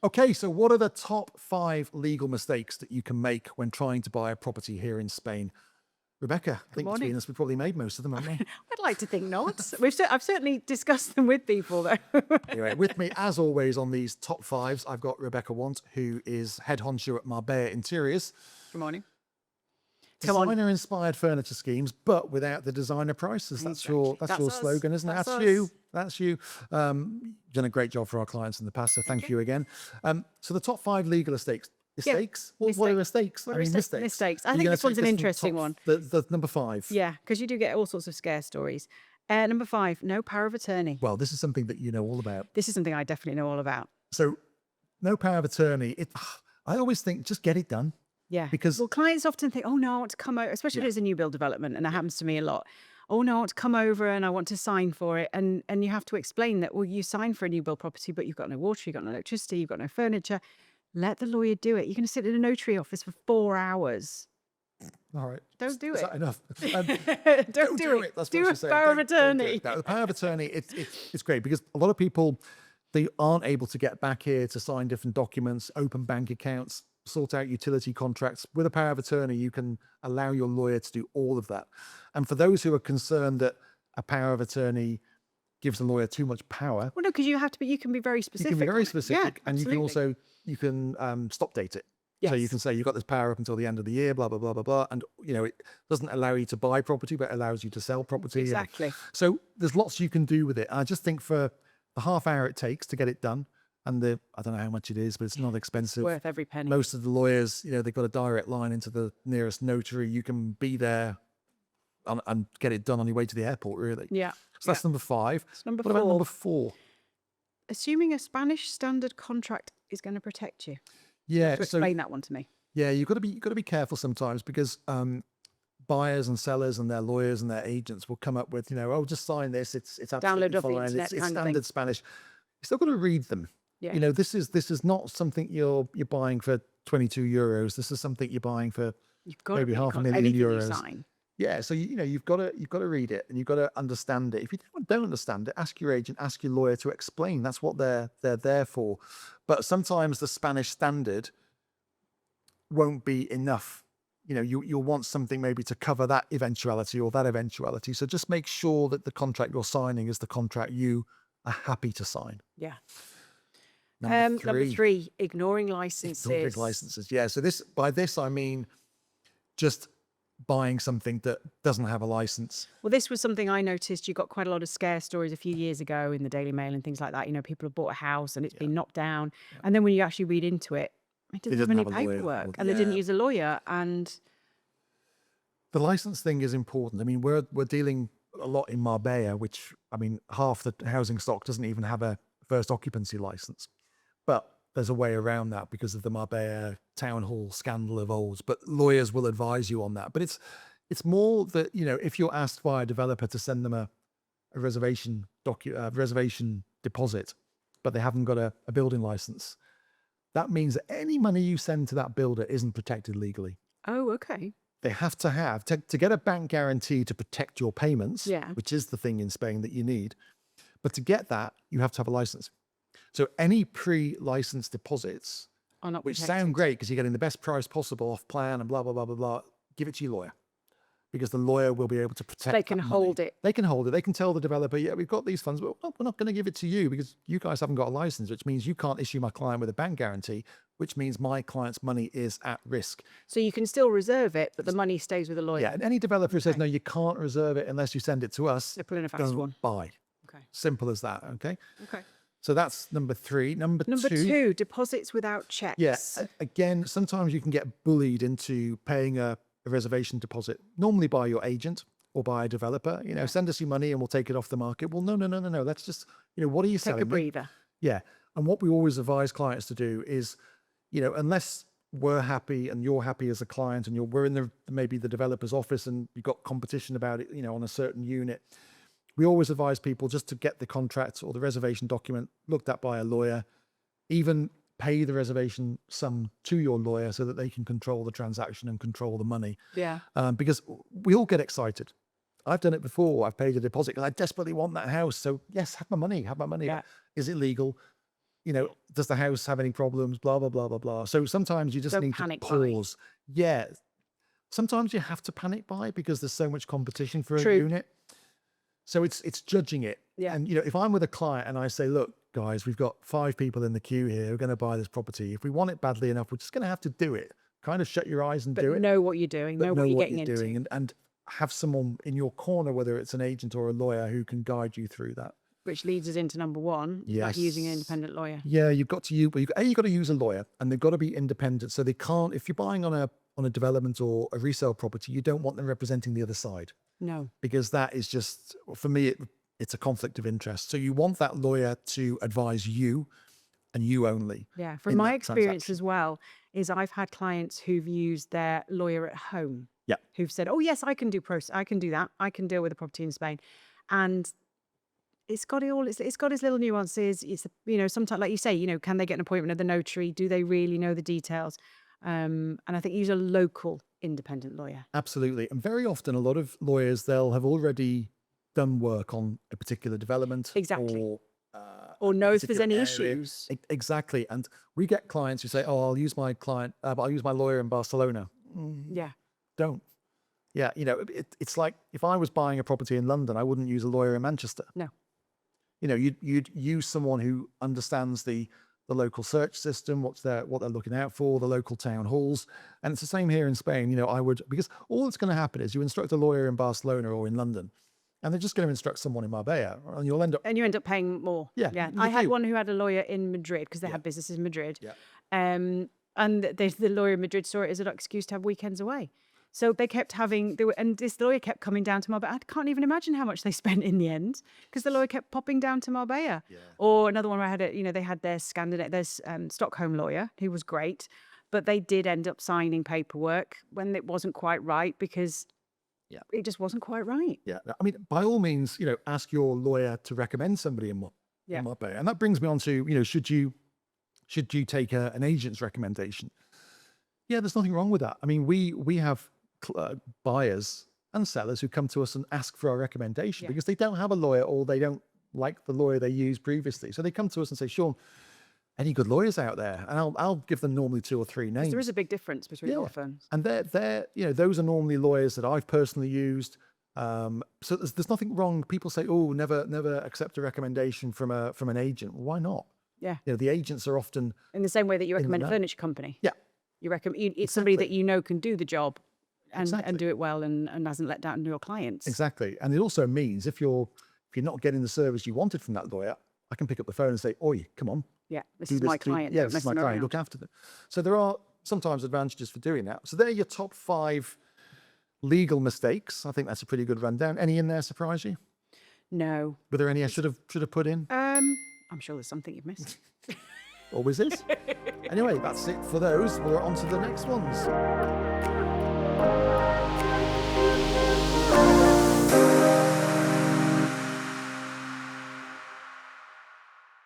Okay, so what are the top 5 legal mistakes that you can make when trying to buy a property here in Spain? Rebecca, I think morning. between us, we've probably made most of them, haven't we? I'd like to think not. I've certainly discussed them with people, though. Anyway, with me, as always, on these top 5s, I've got Rebecca Want, who is head honcho at Marbella Interiors. Good morning. Come on. Designer-inspired furniture schemes, but without the designer prices. That's your us. slogan, isn't it? That's That's us. you. That's you. You've done a great job for our clients in the past, so thank you again. So the top 5 legal mistakes. Mistakes? What are mistakes? What are mistakes? Mistakes. I You're think gonna this one's take an from interesting one. The number 5. Yeah, because you do get all sorts of scare stories. Number 5, no power of attorney. Well, this is something that you know all about. This is something I definitely know all about. So no power of attorney. I always think just get it done. Yeah. Because clients often think, oh, no, I want to come over, especially if it's a new build development, and that happens to me a lot. Oh, no, I want to come over and I want to sign for it. And you have to explain that, well, you signed for a new build property, but you've got no water, you've got no electricity, you've got no furniture. Let the lawyer do it. You're going to sit in a notary office for 4 hours. all right. Don't do Is it. that enough? Don't do it. That's what Do she's a saying. power of Don't do attorney. it. No, the power of attorney, it's great because a lot of people, they aren't able to get back here to sign different documents, open bank accounts, sort out utility contracts. With a power of attorney, you can allow your lawyer to do all of that. And for those who are concerned that a power of attorney gives the lawyer too much power, Well, no, because you can be very you specific. can be very on it. specific, Yeah, and you can absolutely. also stop date it. So you Yes. can say you've got this power up until the end of the year, blah blah blah blah blah, and it doesn't allow you to buy property, but allows you to sell property. Exactly. So there's lots you can do with it. And I just think for the half hour it takes to get it done, and I don't know how much it is, but it's not expensive. Worth every penny. Most of the lawyers, they've got a direct line into the nearest notary. You can be there and get it done on your way to the airport, really. Yeah. So that's number 5. It's number What about 4. number 4? Assuming a Spanish standard contract is going to protect you. Yeah. To explain that one to me. Yeah, you've got to be careful sometimes because buyers and sellers and their lawyers and their agents will come up with, oh, just sign this. It's absolutely Download off the fine. internet It's kind of thing. standard Spanish. You still got to read them. Yeah. This is not something you're buying for 22 euros. This is something you're buying for You've got maybe to half a million anything you euros. sign. Yeah, so you've got to read it and you've got to understand it. If you don't understand it, ask your agent, ask your lawyer to explain. That's what they're there for. But sometimes the Spanish standard won't be enough. You'll want something maybe to cover that eventuality or that eventuality. So just make sure that the contract you're signing is the contract you are happy to sign. Yeah. Number 3. Number 3, ignoring licenses. Ignoring licenses. Yeah. So by this I mean just buying something that doesn't have a license. Well, this was something I noticed. You got quite a lot of scare stories a few years ago in the Daily Mail and things like that. People have bought a house and it's been knocked down. Yeah. And then when you actually read into it, it doesn't have any paperwork and they didn't use a lawyer. And the license thing is important. I mean, we're dealing a lot in Marbella, which, half the housing stock doesn't even have a first occupancy license. But there's a way around that because of the Marbella town hall scandal of old. But lawyers will advise you on that. But it's more that, if you're asked by a developer to send them a reservation deposit, but they haven't got a building license, that means that any money you send to that builder isn't protected legally. Oh, okay. They have to get a bank guarantee to protect your payments, Yeah. which is the thing in Spain that you need. But to get that, you have to have a license. So any pre-licensed deposits, Are not which protected. sound great because you're getting the best price possible off plan and blah, blah, blah, blah, blah, give it to your lawyer. Because the lawyer will be able to protect They can that hold money. it. They can hold it. They can tell the developer, yeah, we've got these funds, but we're not going to give it to you because you guys haven't got a license, which means you can't issue my client with a bank guarantee, which means my client's money is at risk. So you can still reserve it, but the money stays with the lawyer. Yeah, and any developer who says, no, you can't reserve it unless you send it to us, They're pulling a fast don't one. buy. Okay. Simple as that, okay? Okay. So that's number 3. Number 2, deposits without checks. Yeah, again, sometimes you can get bullied into paying a reservation deposit, normally by your agent or by a developer. Send us your money and we'll take it off the market. Well, no. Let's just, what are you selling? Take a breather. Yeah. And what we always advise clients to do is, unless we're happy and you're happy as a client and we're in maybe the developer's office and you've got competition about it, on a certain unit, we always advise people just to get the contract or the reservation document looked at by a lawyer, even pay the reservation sum to your lawyer so that they can control the transaction and control the money. Yeah. Because we all get excited. I've done it before. I've paid a deposit because I desperately want that house. So yes, have my money. Yeah. Is it legal? does the house have any problems? Blah, blah, blah, blah, blah. So sometimes you just Don't need to panic buy. pause. Yeah. Sometimes you have to panic buy because there's so much competition for a True. unit. So it's judging it. Yeah. And, if I'm with a client and I say, look, guys, we've got 5 people in the queue here who are going to buy this property. If we want it badly enough, we're just going to have to do it. Kind of shut your eyes and But do it. know what you're doing, But know what you're getting into. doing and have someone in your corner, whether it's an agent or a lawyer, who can guide you through that. Which leads us into number one, like using an Yes. independent lawyer. Yeah, you've got to use, you've got to use a lawyer, and they've got to be independent. So they can't, if you're buying on a development or a resale property, you don't want them representing the other side, No. because that is just, for me, it's a conflict of interest. So you want that lawyer to advise you and you only. Yeah. From in my that experience transaction. as well, is I've had clients who've used their lawyer at home. Yeah. Who've said, oh yes, I can do I can do that. I can deal with a property in Spain. And it's got it's got its little nuances. It's, sometimes, like you say, can they get an appointment at the notary? Do they really know the details? And I think use a local independent lawyer. Absolutely. And very often, a lot of lawyers, they'll have already done work on a particular development. Exactly. Or Or know if there's particular any area. issues. Exactly. And we get clients who say, oh, I'll use my client, but I'll use my lawyer in Barcelona. Yeah. Don't. Yeah. It's like if I was buying a property in London, I wouldn't use a lawyer in Manchester. No. You'd use someone who understands the local search system, what they're looking out for, the local town halls. And it's the same here in Spain. I would, because all that's going to happen is you instruct a lawyer in Barcelona or in London, and they're just going to instruct someone in Marbella, and you'll end up. And you end up paying more. Yeah, Yeah. you I had do. one who had a lawyer in Madrid because they Yeah. had businesses in Madrid. Yeah. And the lawyer in Madrid saw it as an excuse to have weekends away. So they kept having, and this lawyer kept coming down to Marbella. I can't even imagine how much they spent in the end because the lawyer kept popping down to Marbella. Yeah. Or another one where I had they had their Stockholm lawyer who was great, but they did end up signing paperwork when it wasn't quite right because Yeah. it just wasn't quite right. Yeah. I mean, by all means, ask your lawyer to recommend somebody in Yeah. Marbella. And that brings me on to, should you take an agent's recommendation? Yeah, there's nothing wrong with that. I mean, we have buyers and sellers who come to us and ask for our recommendation Yeah. because they don't have a lawyer or they don't like the lawyer they used previously. So they come to us and say, Sean, any good lawyers out there? And I'll give them normally 2 or 3 names. There is a big difference between Yeah. law firms. And they're those are normally lawyers that I've personally used. So there's nothing wrong. People say, oh, never accept a recommendation from an agent. Why not? Yeah. The agents are often, In the same way that you recommend a know. furniture company. yeah, You recommend it's somebody that Exactly. can do the job and Exactly. do it well and hasn't let down your clients. exactly. And it also means if you're not getting the service you wanted from that lawyer, I can pick up the phone and say, oi, come on, Yeah, this do is this. my client. Yeah, don't this is mess my them client. around. Look after them. So there are sometimes advantages for doing that. So they're your top 5 legal mistakes. I think that's a pretty good rundown. Any in there surprise you? No. Were there any I should have put in? I'm sure there's something you've missed. Always is. Anyway, that's it for those. We're on to the next ones.